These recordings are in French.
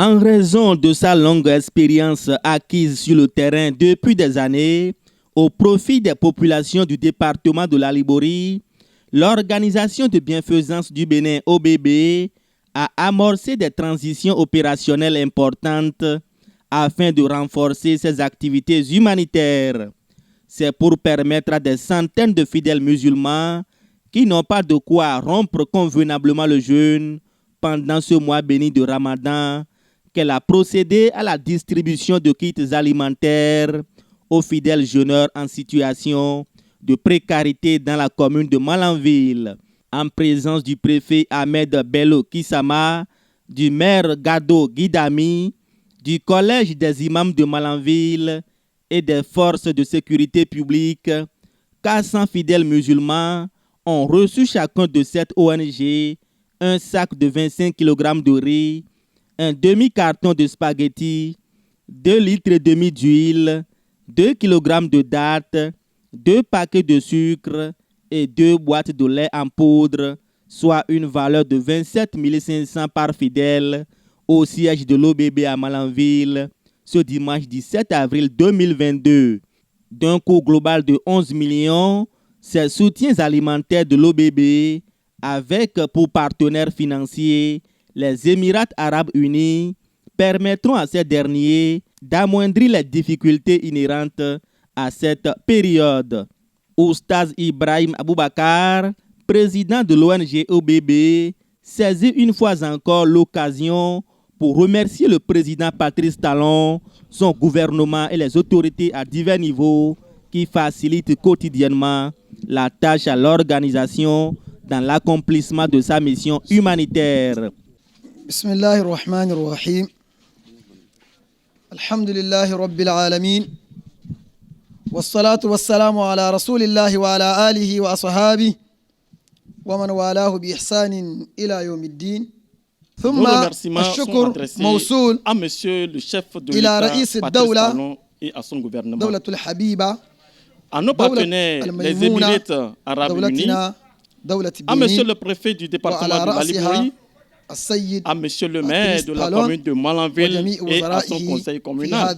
En raison de sa longue expérience acquise sur le terrain depuis des années, au profit des populations du département de la Liborie, l'Organisation de bienfaisance du Bénin OBB a amorcé des transitions opérationnelles importantes afin de renforcer ses activités humanitaires. C'est pour permettre à des centaines de fidèles musulmans qui n'ont pas de quoi rompre convenablement le jeûne pendant ce mois béni de Ramadan qu'elle a procédé à la distribution de kits alimentaires aux fidèles jeûneurs en situation de précarité dans la commune de Malanville, en présence du préfet Ahmed Bello Kissama, du maire Gado Guidami, du collège des imams de Malanville et des forces de sécurité publique. 400 fidèles musulmans ont reçu chacun de cette ONG un sac de 25 kg de riz, un demi-carton de spaghettis, 2 litres et demi d'huile, 2 kg de dattes, 2 paquets de sucre et 2 boîtes de lait en poudre, soit une valeur de 27 500 par fidèle au siège de l'OBB à Malanville ce dimanche 17 avril 2022. D'un coût global de 11 millions, ces soutiens alimentaires de l'OBB avec pour partenaires financiers les Émirats arabes unis permettront à ces derniers d'amoindrir les difficultés inhérentes à cette période. Oustaz Ibrahim Aboubakar, président de l'ONG OBB, saisit une fois encore l'occasion pour remercier le président Patrice Talon, son gouvernement et les autorités à divers niveaux qui facilitent quotidiennement la tâche à l'organisation dans l'accomplissement de sa mission humanitaire. Bismillahirrahmanirrahim. Alhamdulillahi Rabbil Alamin. Wassalatu wassalamu ala Rasulillahi wa ala alihi wa ashabihi wa man walahu bi ihsanin ila yawmiddin. Nos remerciements sont adressés à monsieur le chef de l'État, Patrice Talon, et à son gouvernement. À nos partenaires, les Émirats arabes unis, à monsieur le préfet du département de la Liborie, à monsieur le maire de la commune de Malanville et à son conseil communal,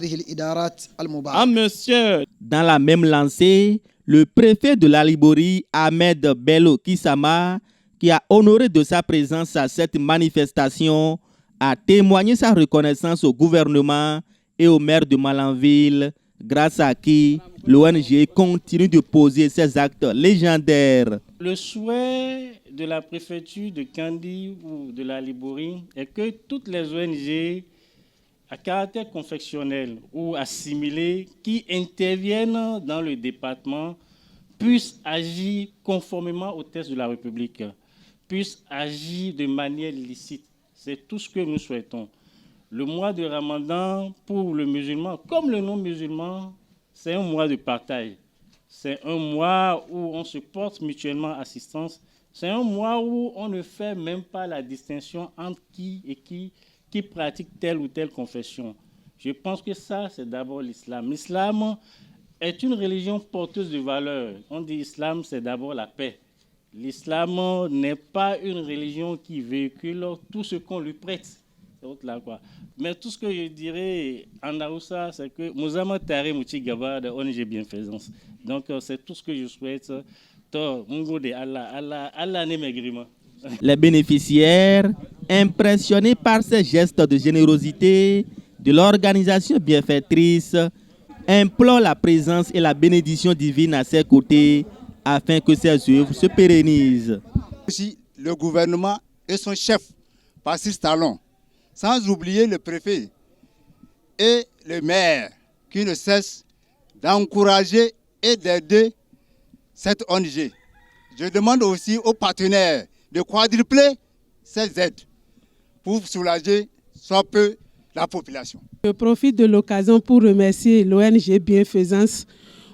à monsieur... Dans la même lancée, le préfet de la Liborie, Ahmed Bello Kissama, qui a honoré de sa présence à cette manifestation, a témoigné sa reconnaissance au gouvernement et au maire de Malanville, grâce à qui l'ONG continue de poser ses actes légendaires. Le souhait de la préfecture de Kandi ou de la Liborie est que toutes les ONG à caractère confessionnel ou assimilé qui interviennent dans le département puissent agir conformément aux textes de la République, puissent agir de manière licite. C'est tout ce que nous souhaitons. Le mois de Ramadan, pour le musulman, comme le non-musulman, c'est un mois de partage. C'est un mois où on se porte mutuellement assistance. C'est un mois où on ne fait même pas la distinction entre qui et qui pratique telle ou telle confession. Je pense que ça, c'est d'abord l'islam. L'islam est une religion porteuse de valeurs. On dit l'islam, c'est d'abord la paix. L'islam n'est pas une religion qui véhicule tout ce qu'on lui prête. Là, quoi. Mais tout ce que je dirais en Aoussa, c'est que Mouzama Tare Mouti Gaba de ONG Bienfaisance. Donc, c'est tout ce que je souhaite. Les bénéficiaires, impressionnés par ces gestes de générosité de l'organisation bienfaitrice, implorent la présence et la bénédiction divine à ses côtés afin que ces œuvres se pérennisent. Aussi, le gouvernement et son chef, Patrice Talon, sans oublier le préfet et le maire qui ne cessent d'encourager et d'aider cette ONG. Je demande aussi aux partenaires de quadrupler ces aides pour soulager soit peu la population. Je profite de l'occasion pour remercier l'ONG Bienfaisance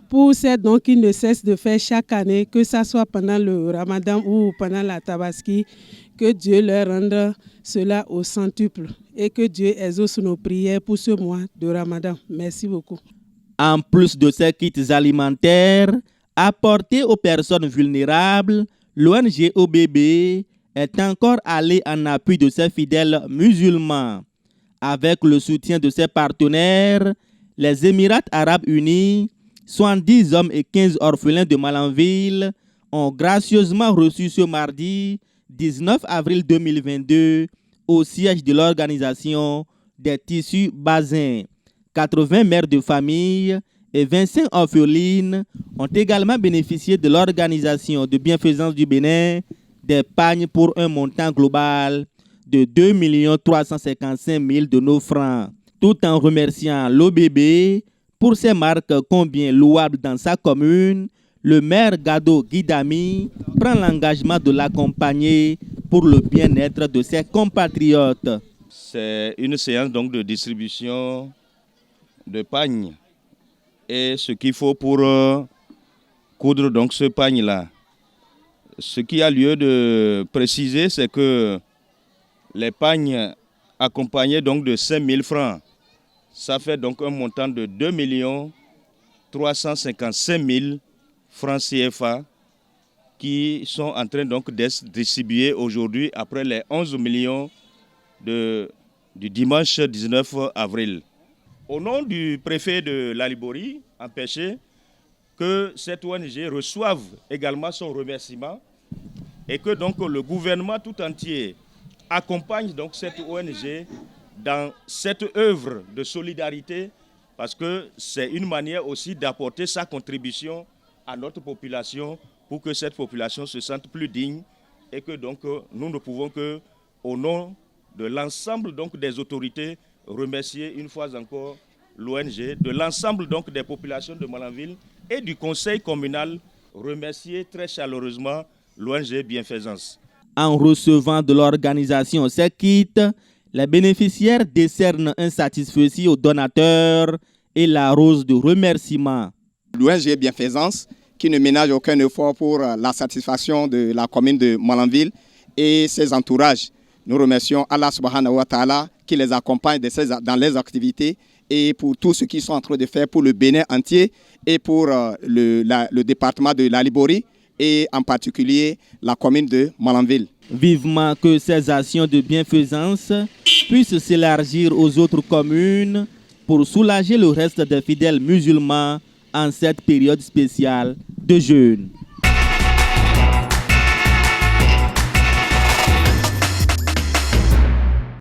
pour ces dons qu'ils ne cessent de faire chaque année, que ce soit pendant le Ramadan ou pendant la Tabaski, que Dieu leur rende cela au centuple et que Dieu exauce nos prières pour ce mois de Ramadan. Merci beaucoup. En plus de ces kits alimentaires apportés aux personnes vulnérables, l'ONG OBB est encore allée en appui de ses fidèles musulmans. Avec le soutien de ses partenaires, les Émirats arabes unis, 70 hommes et 15 orphelins de Malanville ont gracieusement reçu ce mardi 19 avril 2022 au siège de l'organisation des tissus Bazin. 80 mères de famille et 25 orphelines ont également bénéficié de l'organisation de bienfaisance du Bénin des pagnes pour un montant global de 2 355 000 de nos francs, tout en remerciant l'OBB pour ses marques combien louables dans sa commune. Le maire Gado Guidami prend l'engagement de l'accompagner pour le bien-être de ses compatriotes. C'est une séance donc de distribution de pagnes et ce qu'il faut pour coudre donc ce pagne-là. Ce qui a lieu de préciser, c'est que les pagnes accompagnés donc de 5 000 francs, ça fait donc un montant de 2 355 000 francs CFA qui sont en train donc d'être distribués aujourd'hui après les 11 millions du dimanche 19 avril. Au nom du préfet de la Liborie, empêché que cette ONG reçoive également son remerciement et que donc le gouvernement tout entier accompagne donc cette ONG dans cette œuvre de solidarité parce que c'est une manière aussi d'apporter sa contribution à notre population pour que cette population se sente plus digne et que donc nous ne pouvons que, au nom de l'ensemble donc des autorités, remercier une fois encore l'ONG, de l'ensemble donc des populations de Malanville et du conseil communal, remercier très chaleureusement l'ONG Bienfaisance. En recevant de l'organisation ces kits, les bénéficiaires décernent un satisfecit aux donateurs et la rose de remerciement. L'ONG Bienfaisance qui ne ménage aucun effort pour la satisfaction de la commune de Malanville et ses entourages. Nous remercions Allah subhanahu wa ta'ala qui les accompagne dans les activités et pour tout ce qu'ils sont en train de faire pour le Bénin entier et pour le département de la Liborie et en particulier la commune de Malanville. Vivement que ces actions de bienfaisance puissent s'élargir aux autres communes pour soulager le reste des fidèles musulmans en cette période spéciale de jeûne.